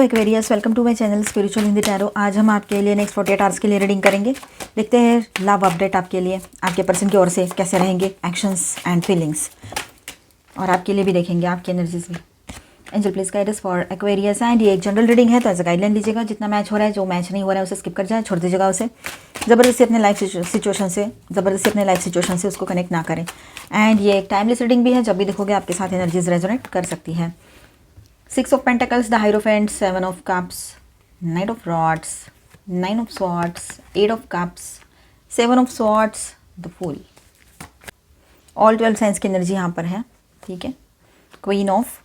Aquarius, welcome to my channel spiritual Hindi tarot. आज हम आपके लिए नेक्स्ट 48 आवर्स के लिए रीडिंग करेंगे। देखते हैं लव अपडेट आपके लिए, आपके पर्सन की ओर से कैसे रहेंगे एक्शंस एंड फीलिंग्स, और आपके लिए भी देखेंगे आपकी एनर्जीज भी। Angel please guide us for Aquarius. And ये एक जनरल रीडिंग है तो एज अ गाइडलाइन लीजिएगा। जितना मैच हो रहा है, जो मैच नहीं हो रहा है उसे स्किप कर जाए, छोड़ दीजिएगा उसे। ज़बरदस्ती अपने लाइफ सिचुएशन से उसको कनेक्ट ना करें। एंड ये एक टाइमलेस रीडिंग भी है, जब भी देखोगे आपके साथ एनर्जीज रेजोनेट कर सकती है। 6 of Pentacles, the Hierophant, 7 of Cups, Knight of Rods, 9 of Swords, 8 of Cups, 7 of Swords, the Fool। All 12 signs की एनर्जी यहाँ पर है, ठीक है। क्वीन ऑफ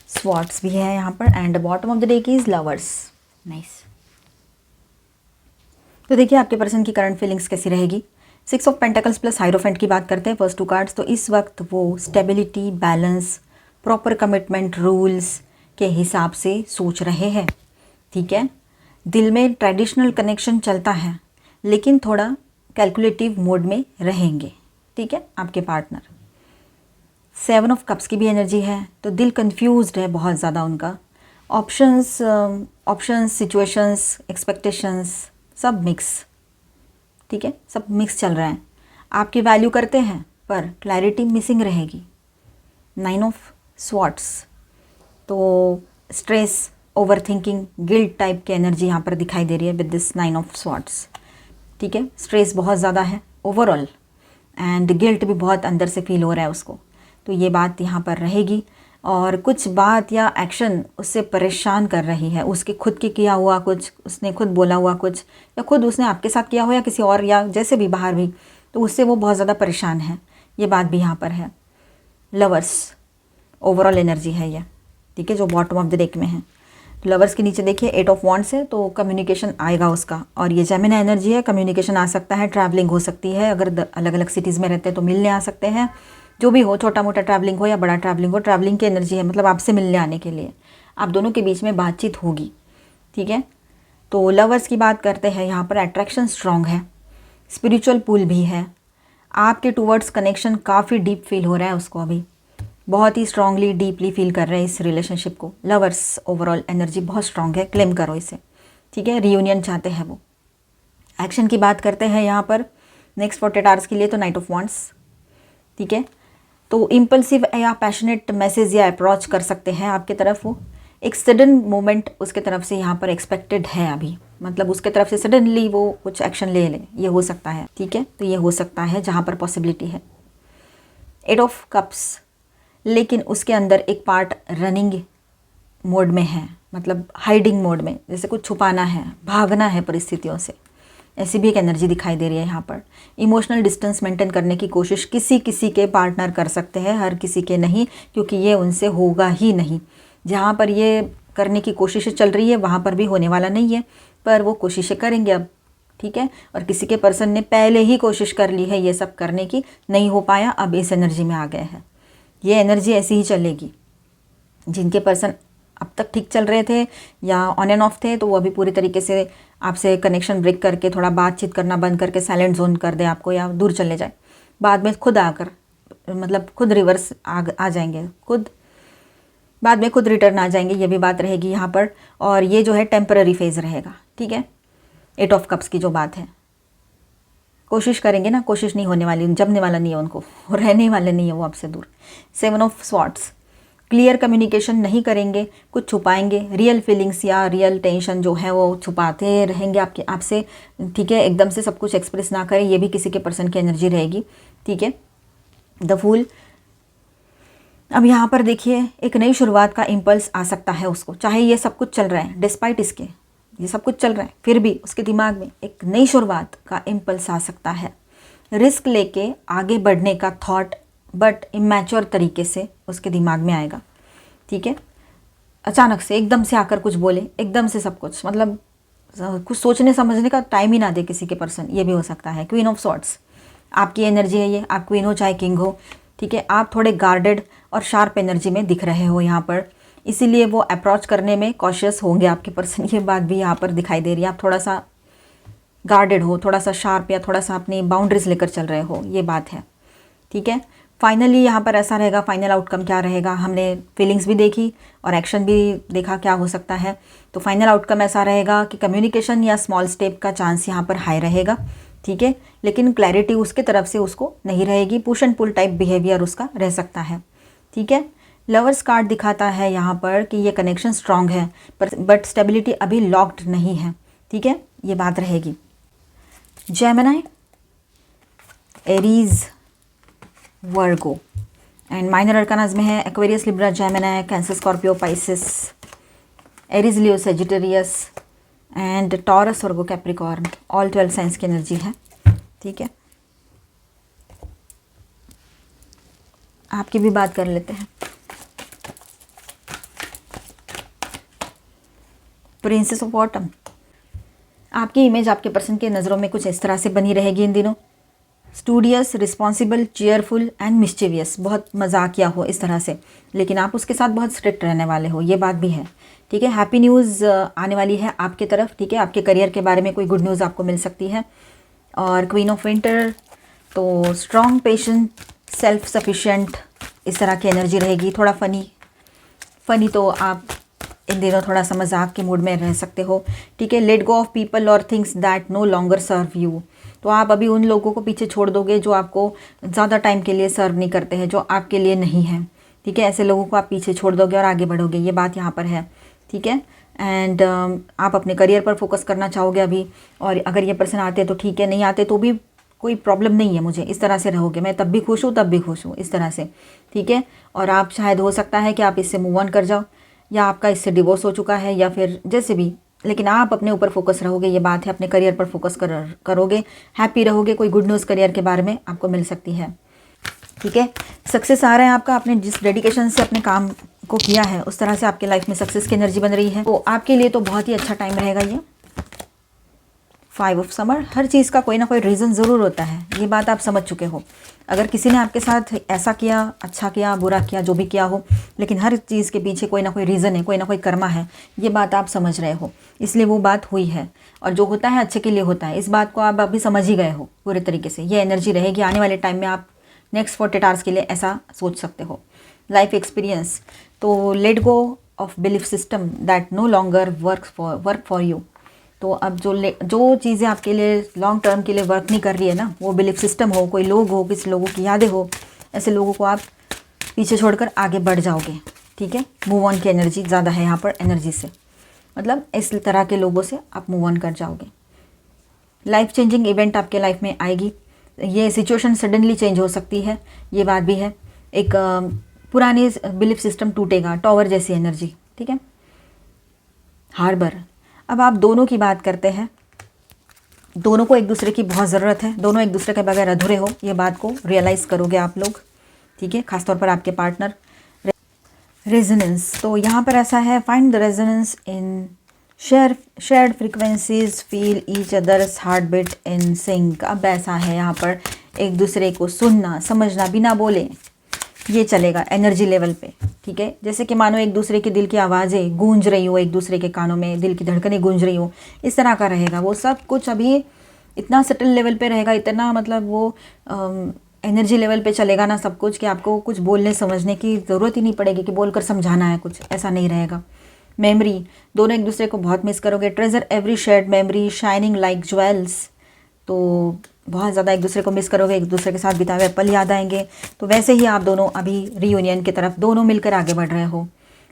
स्वॉर्ड्स भी है यहाँ पर। And bottom of the deck is lovers. Nice. तो देखिए आपके पर्सन की करंट फीलिंग्स कैसी रहेगी। 6 ऑफ पेंटाकल्स प्लस हाइरोफेंट की बात करते हैं, फर्स्ट 2 कार्ड्स। तो इस वक्त वो stability, balance, proper commitment, rules के हिसाब से सोच रहे हैं, ठीक है। दिल में ट्रेडिशनल कनेक्शन चलता है, लेकिन थोड़ा कैलकुलेटिव मोड में रहेंगे, ठीक है, आपके पार्टनर। 7 ऑफ कप्स की भी एनर्जी है, तो दिल कंफ्यूज्ड है बहुत ज़्यादा उनका। ऑप्शंस, सिचुएशंस, एक्सपेक्टेशंस सब मिक्स, ठीक है, सब मिक्स चल रहा है। आपकी वैल्यू करते हैं पर क्लैरिटी मिसिंग रहेगी। 9 ऑफ स्वॉर्ड्स, तो stress, over thinking, guilt type की एनर्जी यहाँ पर दिखाई दे रही है विद दिस 9 ऑफ स्वॉर्ड्स, ठीक है। स्ट्रेस बहुत ज़्यादा है ओवरऑल, एंड गिल्ट भी बहुत अंदर से फील हो रहा है उसको, तो ये बात यहाँ पर रहेगी। और कुछ बात या एक्शन उससे परेशान कर रही है, उसके खुद के किया हुआ कुछ, उसने खुद बोला हुआ कुछ, या खुद उसने आपके साथ किया हो या किसी और, या जैसे भी बाहर भी, तो उससे वो बहुत ज़्यादा परेशान है, ये बात भी यहाँ पर है। लवर्स ओवरऑल एनर्जी है ये, ठीक है, जो बॉटम ऑफ द डेक में है। तो लवर्स के नीचे देखिए 8 ऑफ वॉन्ड्स है, तो कम्युनिकेशन आएगा उसका। और ये जेमिनी एनर्जी है, कम्युनिकेशन आ सकता है, ट्रैवलिंग हो सकती है। अगर अलग अलग सिटीज़ में रहते हैं तो मिलने आ सकते हैं, जो भी हो, छोटा मोटा ट्रैवलिंग हो या बड़ा ट्रैवलिंग हो, ट्रैवलिंग की एनर्जी है, मतलब आपसे मिलने आने के लिए आप दोनों के बीच में बातचीत होगी, ठीक है। तो लवर्स की बात करते हैं, यहाँ पर अट्रैक्शन स्ट्रॉन्ग है, स्पिरिचुअल पुल भी है, आपके टूवर्ड्स कनेक्शन काफ़ी डीप फील हो रहा है उसको, अभी बहुत ही स्ट्रांगली डीपली फील कर रहे हैं इस रिलेशनशिप को। लवर्स ओवरऑल एनर्जी बहुत स्ट्रांग है, क्लेम करो इसे, ठीक है। रियूनियन चाहते हैं वो। एक्शन की बात करते हैं यहाँ पर नेक्स्ट 48 आवर्स के लिए, तो नाइट ऑफ वॉन्ड्स, ठीक है। तो इम्पल्सिव या पैशनेट मैसेज या अप्रोच कर सकते हैं आपके तरफ वो। एक सडन मोमेंट उसके तरफ से यहाँ पर एक्सपेक्टेड है अभी, मतलब उसके तरफ से सडनली वो कुछ एक्शन ले ले, ये हो सकता है, ठीक है। तो ये हो सकता है जहाँ पर पॉसिबिलिटी है। 8 ऑफ कप्स, लेकिन उसके अंदर एक पार्ट रनिंग मोड में है, मतलब हाइडिंग मोड में, जैसे कुछ छुपाना है, भागना है परिस्थितियों से, ऐसी भी एक एनर्जी दिखाई दे रही है यहाँ पर। इमोशनल डिस्टेंस मेंटेन करने की कोशिश किसी किसी के पार्टनर कर सकते हैं, हर किसी के नहीं, क्योंकि ये उनसे होगा ही नहीं। जहाँ पर ये करने की कोशिशें चल रही है वहाँ पर भी होने वाला नहीं है, पर वो कोशिशें करेंगे अब, ठीक है। और किसी के पर्सन ने पहले ही कोशिश कर ली है ये सब करने की, नहीं हो पाया, अब इस एनर्जी में आ गए हैं। ये एनर्जी ऐसी ही चलेगी। जिनके पर्सन अब तक ठीक चल रहे थे या ऑन एंड ऑफ थे, तो वो अभी पूरी तरीके से आपसे कनेक्शन ब्रेक करके, थोड़ा बातचीत करना बंद करके साइलेंट जोन कर दे आपको, या दूर चले जाए, बाद में खुद आकर, मतलब खुद रिवर्स आ जाएंगे, खुद बाद में खुद रिटर्न आ जाएंगे, ये भी बात रहेगी यहाँ पर। और ये जो है टेम्पररी फेज रहेगा, ठीक है। 8 ऑफ कप्स की जो बात है, कोशिश करेंगे ना, कोशिश नहीं होने वाली, जमने वाला नहीं है उनको, रहने वाले नहीं है वो आपसे दूर। 7 ऑफ स्वॉर्ड्स, क्लियर कम्युनिकेशन नहीं करेंगे, कुछ छुपाएंगे, रियल फीलिंग्स या रियल टेंशन जो है वो छुपाते रहेंगे आपसे, ठीक है। एकदम से सब कुछ एक्सप्रेस ना करें, ये भी किसी के पर्सन की एनर्जी रहेगी, ठीक है। द फूल, अब यहाँ पर देखिए एक नई शुरुआत का इम्पल्स आ सकता है उसको, चाहे ये सब कुछ चल रहा है, डिस्पाइट इसके ये सब कुछ चल रहा है, फिर भी उसके दिमाग में एक नई शुरुआत का इम्पल्स आ सकता है। रिस्क लेके आगे बढ़ने का थॉट, बट इमैच्योर तरीके से उसके दिमाग में आएगा, ठीक है। अचानक से एकदम से आकर कुछ बोले, एकदम से सब कुछ, मतलब कुछ सोचने समझने का टाइम ही ना दे किसी के पर्सन, ये भी हो सकता है। क्वीन ऑफ सॉर्ड्स, आपकी एनर्जी है ये, आप क्वीन हो चाहे किंग हो, ठीक है। आप थोड़े गार्डेड और शार्प एनर्जी में दिख रहे हो यहाँ पर, इसीलिए वो अप्रोच करने में कॉशियस होंगे आपके पर्सन, ये बात भी यहाँ पर दिखाई दे रही है। आप थोड़ा सा गार्डेड हो, थोड़ा सा शार्प, या थोड़ा सा अपनी बाउंड्रीज लेकर चल रहे हो, ये बात है, ठीक है। फाइनली यहाँ पर ऐसा रहेगा, फाइनल आउटकम क्या रहेगा, हमने फीलिंग्स भी देखी और एक्शन भी देखा क्या हो सकता है। तो फाइनल आउटकम ऐसा रहेगा कि कम्युनिकेशन या स्मॉल स्टेप का चांस यहाँ पर हाई रहेगा, ठीक है, लेकिन क्लैरिटी उसके तरफ से उसको नहीं रहेगी, push and pull type behaviour उसका रह सकता है, ठीक है। लवर्स कार्ड दिखाता है यहाँ पर कि ये कनेक्शन स्ट्रांग है बट स्टेबिलिटी अभी लॉक्ड नहीं है, ठीक है, ये बात रहेगी। Gemini, Aries, Virgo and minor arcanas में है Aquarius, Libra, Gemini, Cancer, Scorpio, Pisces, Aries, Leo, Sagittarius and Taurus, Virgo, Capricorn, all 12 signs की एनर्जी है, ठीक है। आपकी भी बात कर लेते हैं। प्रिंसेस ऑफ ऑटम, आपकी इमेज आपके पर्सन के नज़रों में कुछ इस तरह से बनी रहेगी इन दिनों। Studious, responsible, cheerful and mischievous, बहुत मजाकिया हो इस तरह से, लेकिन आप उसके साथ बहुत स्ट्रिक्ट रहने वाले हो, ये बात भी है, ठीक है। हैप्पी न्यूज़ आने वाली है आपके तरफ, ठीक है, आपके करियर के बारे में कोई गुड न्यूज़ आपको मिल सकती है। और क्वीन ऑफ विंटर, तो स्ट्रॉन्ग, पेशेंट, सेल्फ सफिशिएंट, इस तरह की एनर्जी रहेगी। थोड़ा फ़नी तो आप इन दिनों थोड़ा सा मजाक के मूड में रह सकते हो, ठीक है। लेट गो ऑफ पीपल और things that no longer serve you, तो आप अभी उन लोगों को पीछे छोड़ दोगे जो आपको ज़्यादा टाइम के लिए सर्व नहीं करते हैं, जो आपके लिए नहीं है, ठीक है। ऐसे लोगों को आप पीछे छोड़ दोगे और आगे बढ़ोगे, ये बात यहाँ पर है, ठीक है। एंड आप अपने करियर पर फोकस करना चाहोगे अभी, और अगर ये पर्सन आते तो ठीक है, नहीं आते तो भी कोई प्रॉब्लम नहीं है मुझे, इस तरह से रहोगे, मैं तब भी खुश हूँ तब भी खुश हूँ, इस तरह से, ठीक है। और आप शायद हो सकता है कि आप इससे मूव ऑन कर जाओ, या आपका इससे डिवोर्स हो चुका है, या फिर जैसे भी, लेकिन आप अपने ऊपर फोकस रहोगे, ये बात है, अपने करियर पर फोकस करोगे, हैप्पी रहोगे, कोई गुड न्यूज़ करियर के बारे में आपको मिल सकती है, ठीक है। सक्सेस आ रहा है आपका, आपने जिस डेडिकेशन से अपने काम को किया है उस तरह से आपके लाइफ में सक्सेस की एनर्जी बन रही है, तो आपके लिए तो बहुत ही अच्छा टाइम रहेगा ये। 5 ऑफ समर, हर चीज़ का कोई ना कोई रीज़न ज़रूर होता है, ये बात आप समझ चुके हो। अगर किसी ने आपके साथ ऐसा किया, अच्छा किया, बुरा किया, जो भी किया हो, लेकिन हर चीज़ के पीछे कोई ना कोई रीज़न है, कोई ना कोई कर्मा है, ये बात आप समझ रहे हो, इसलिए वो बात हुई है, और जो होता है अच्छे के लिए होता है, इस बात को आप अभी समझ ही गए हो पूरे तरीके से। ये एनर्जी रहेगी आने वाले टाइम में, आप नेक्स्ट 48 आवर्स के लिए ऐसा सोच सकते हो। लाइफ एक्सपीरियंस, तो let go of belief system that no longer work for you, तो अब जो चीज़ें आपके लिए लॉन्ग टर्म के लिए वर्क नहीं कर रही है ना, वो बिलीफ सिस्टम हो, कोई लोग हो, किसी लोगों की यादें हो, ऐसे लोगों को आप पीछे छोड़कर आगे बढ़ जाओगे, ठीक है। मूव ऑन की एनर्जी ज़्यादा है यहाँ पर एनर्जी से, मतलब इस तरह के लोगों से आप मूव ऑन कर जाओगे। लाइफ चेंजिंग इवेंट आपके लाइफ में आएगी, ये सिचुएशन सडनली चेंज हो सकती है, ये बात भी है। एक पुरानी बिलीफ सिस्टम टूटेगा, टॉवर जैसी एनर्जी, ठीक है। हार्बर, अब आप दोनों की बात करते हैं, दोनों को एक दूसरे की बहुत ज़रूरत है, दोनों एक दूसरे के बगैर अधूरे हो, ये बात को रियलाइज़ करोगे आप लोग, ठीक है, खासतौर पर आपके पार्टनर। रेजोनेंस, तो यहाँ पर ऐसा है, find the resonance in shared frequencies, feel each others heart beat in sync. अब ऐसा है यहाँ पर एक दूसरे को सुनना, समझना, बिना बोले, ये चलेगा एनर्जी लेवल पे, ठीक है। जैसे कि मानो एक दूसरे के दिल की आवाज़ें गूंज रही हो, एक दूसरे के कानों में दिल की धड़कनें गूंज रही हो, इस तरह का रहेगा वो सब कुछ। अभी इतना सटल लेवल पे रहेगा, इतना मतलब वो एनर्जी लेवल पे चलेगा ना सब कुछ, कि आपको कुछ बोलने समझने की ज़रूरत ही नहीं पड़ेगी कि बोलकर समझाना है कुछ, ऐसा नहीं रहेगा। मेमोरी, दोनों एक दूसरे को बहुत मिस करोगे। Treasure every shared memory shining like jewels, तो बहुत ज़्यादा एक दूसरे को मिस करोगे, एक दूसरे के साथ बिताए हुए पल याद आएंगे। तो वैसे ही आप दोनों अभी रीयूनियन की तरफ दोनों मिलकर आगे बढ़ रहे हो।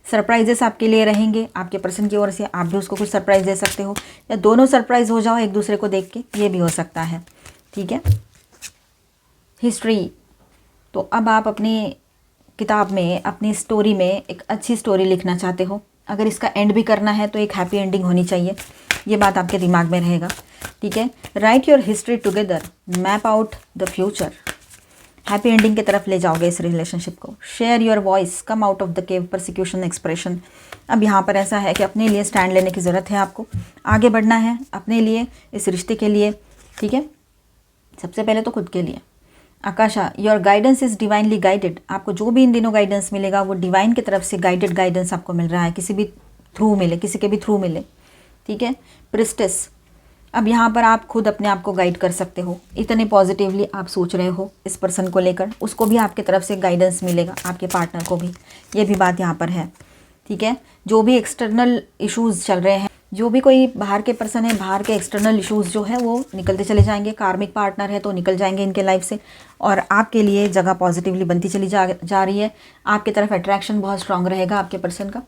सरप्राइजेस आपके लिए रहेंगे आपके पर्सन की ओर से, आप भी उसको कुछ सरप्राइज दे सकते हो, या दोनों सरप्राइज हो जाओ एक दूसरे को देख के, ये भी हो सकता है, ठीक है। हिस्ट्री, तो अब आप अपनी किताब में, अपनी स्टोरी में एक अच्छी स्टोरी लिखना चाहते हो, अगर इसका एंड भी करना है तो एक हैप्पी एंडिंग होनी चाहिए, ये बात आपके दिमाग में रहेगा, ठीक है। Right your history together, map out the future, happy ending की तरफ ले जाओगे इस रिलेशनशिप को। Share your voice, come out of the cave, persecution expression. अब यहाँ पर ऐसा है कि अपने लिए स्टैंड लेने की ज़रूरत है, आपको आगे बढ़ना है अपने लिए, इस रिश्ते के लिए, ठीक है, सबसे पहले तो खुद के लिए। Akasha, your guidance is divinely guided, आपको जो भी इन दिनों गाइडेंस मिलेगा वो डिवाइन की तरफ से गाइडेड गाइडेंस आपको मिल रहा है, किसी भी थ्रू मिले, किसी के भी थ्रू मिले, ठीक है। प्रिस्टेस, अब यहाँ पर आप खुद अपने आप को गाइड कर सकते हो, इतने पॉजिटिवली आप सोच रहे हो इस पर्सन को लेकर, उसको भी आपकी तरफ से गाइडेंस मिलेगा, आपके पार्टनर को भी, ये भी बात यहाँ पर है, ठीक है। जो भी एक्सटर्नल इश्यूज़ चल रहे हैं, जो भी कोई बाहर के पर्सन है, बाहर के एक्सटर्नल इश्यूज़ जो है वो निकलते चले जाएंगे, कार्मिक पार्टनर है तो निकल जाएंगे इनके लाइफ से, और आपके लिए जगह पॉजिटिवली बनती चली जा रही है। आपकी तरफ अट्रैक्शन बहुत स्ट्रांग रहेगा आपके पर्सन का,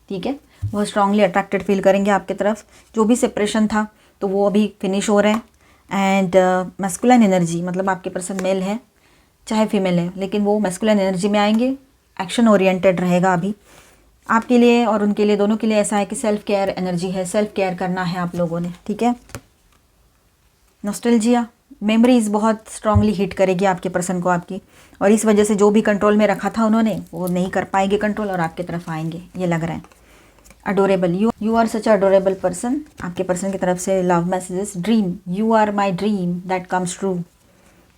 ठीक है, बहुत स्ट्रांगली अट्रैक्टेड फील करेंगे आपकी तरफ। जो भी सेपरेशन था तो वो अभी फिनिश हो रहा है। एंड मैस्कुलिन एनर्जी, मतलब आपके पर्सन मेल है चाहे फीमेल है, लेकिन वो मैस्कुलिन एनर्जी में आएंगे, एक्शन ओरिएंटेड रहेगा अभी आपके लिए और उनके लिए, दोनों के लिए ऐसा है कि सेल्फ केयर एनर्जी है, सेल्फ केयर करना है आप लोगों ने, ठीक है। नॉस्टैल्जिया, मेमोरीज बहुत स्ट्रांगली हिट करेगी आपके पर्सन को आपकी, और इस वजह से जो भी कंट्रोल में रखा था उन्होंने वो नहीं कर पाएंगे कंट्रोल, और आपकी तरफ आएंगे, ये लग रहा है। Adorable, you are such adorable person, आपके पर्सन की तरफ से love messages. Dream, you are my dream that comes true.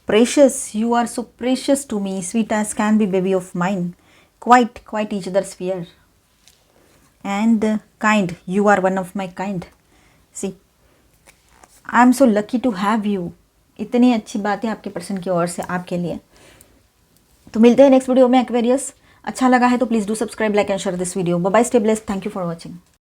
Precious, you are so precious to me, sweet as can be baby of mine, quite each others fear. And kind, you are one of my kind. See, I am so lucky to have you. इतनी अच्छी बातें आपके person की ओर से आपके लिए। तो मिलते हैं नेक्स्ट वीडियो में एक्वेरियस। अच्छा लगा है तो please do subscribe, like and share this video. Bye bye, stay blessed, thank you for watching.